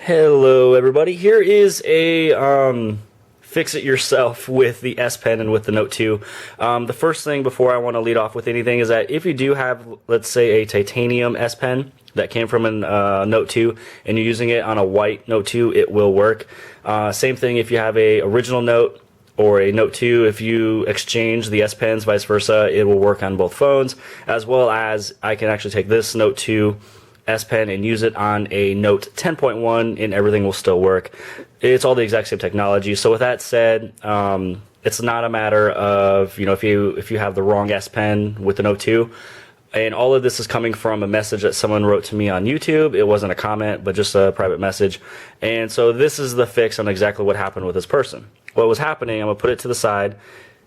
Hello everybody, here is a fix it yourself with the S Pen and with the Note 2. The first thing before I want to lead off with anything is that if you do have, let's say, a titanium S Pen that came from a Note 2 and you're using it on a white Note 2, it will work. Same thing if you have a original Note or a Note 2, if you exchange the S Pens, vice versa, it will work on both phones, as well as I can actually take this Note 2 S Pen and use it on a Note 10.1 and everything will still work. It's all the exact same technology. So with that said, it's not a matter of, if you have the wrong S Pen with the Note 2. And all of this is coming from a message that someone wrote to me on YouTube. It wasn't a comment, but just a private message. And so this is the fix on exactly what happened with this person. What was happening, I'm going to put it to the side.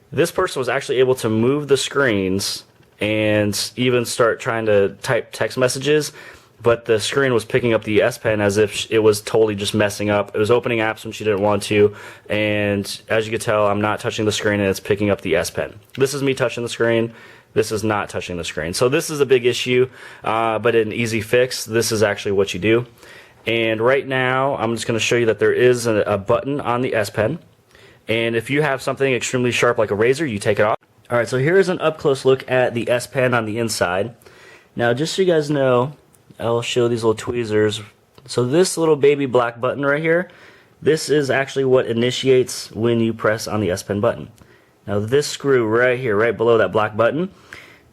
This person was actually able to move the screens and even start trying to type text messages, but the screen was picking up the S Pen as if it was totally just messing up. It was opening apps when she didn't want to, and as you can tell, I'm not touching the screen and it's picking up the S Pen. This is me touching the screen. This is not touching the screen. So this is a big issue, but an easy fix. This is actually what you do. And right now, I'm just going to show you that there is a button on the S Pen. And if you have something extremely sharp like a razor, you take it off. Alright, so here's an up-close look at the S Pen on the inside. Now, just so you guys know, I'll show these little tweezers. So this little baby black button right here, this is actually what initiates when you press on the S Pen button. Now this screw right here, right below that black button,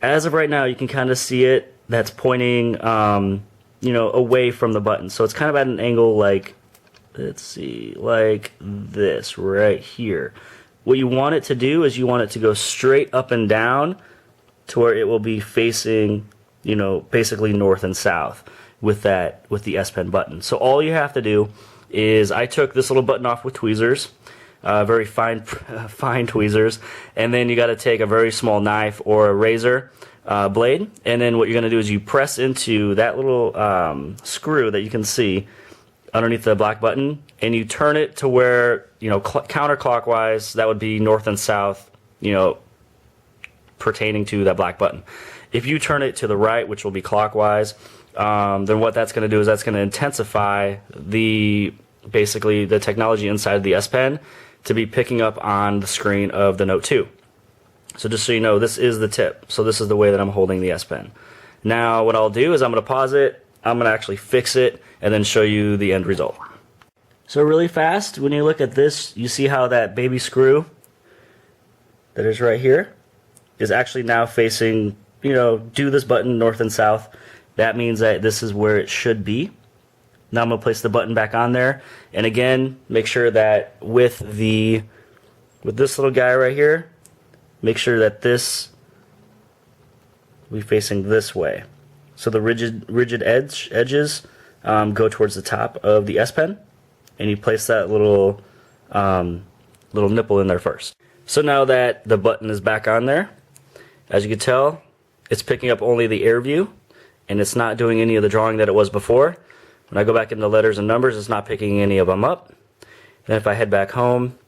as of right now you can kind of see it, that's pointing away from the button. So it's kind of at an angle like, let's see, like this right here. What you want it to do is you want it to go straight up and down to where it will be facing, basically north and south with the S Pen button. So all you have to do is, I took this little button off with tweezers, very fine tweezers, and then you got to take a very small knife or a razor blade, and then what you're going to do is you press into that little screw that you can see underneath the black button, and you turn it to where, counterclockwise, that would be north and south, pertaining to that black button. If you turn it to the right, which will be clockwise, then what that's going to do is that's going to intensify basically the technology inside of the S Pen to be picking up on the screen of the Note 2. So just so you know, this is the tip. So this is the way that I'm holding the S Pen. Now what I'll do is I'm going to pause it, I'm going to actually fix it, and then show you the end result. So really fast, when you look at this, you see how that baby screw that is right here is actually now facing, do this button north and south. That means that this is where it should be. Now I'm going to place the button back on there, and again, make sure that with this little guy right here, make sure that this will be facing this way. So the rigid edges go towards the top of the S Pen, and you place that little nipple in there first. So now that the button is back on there, as you can tell, it's picking up only the air view, and it's not doing any of the drawing that it was before. When I go back into letters and numbers, it's not picking any of them up. And if I head back home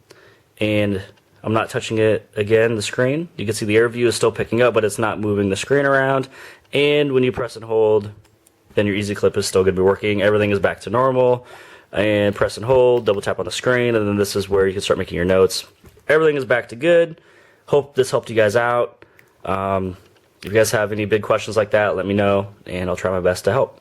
and I'm not touching it again, the screen, you can see the air view is still picking up, but it's not moving the screen around. And when you press and hold, then your Easy Clip is still going to be working. Everything is back to normal. And press and hold, double tap on the screen, and then this is where you can start making your notes. Everything is back to good. Hope this helped you guys out. If you guys have any big questions like that, let me know, and I'll try my best to help.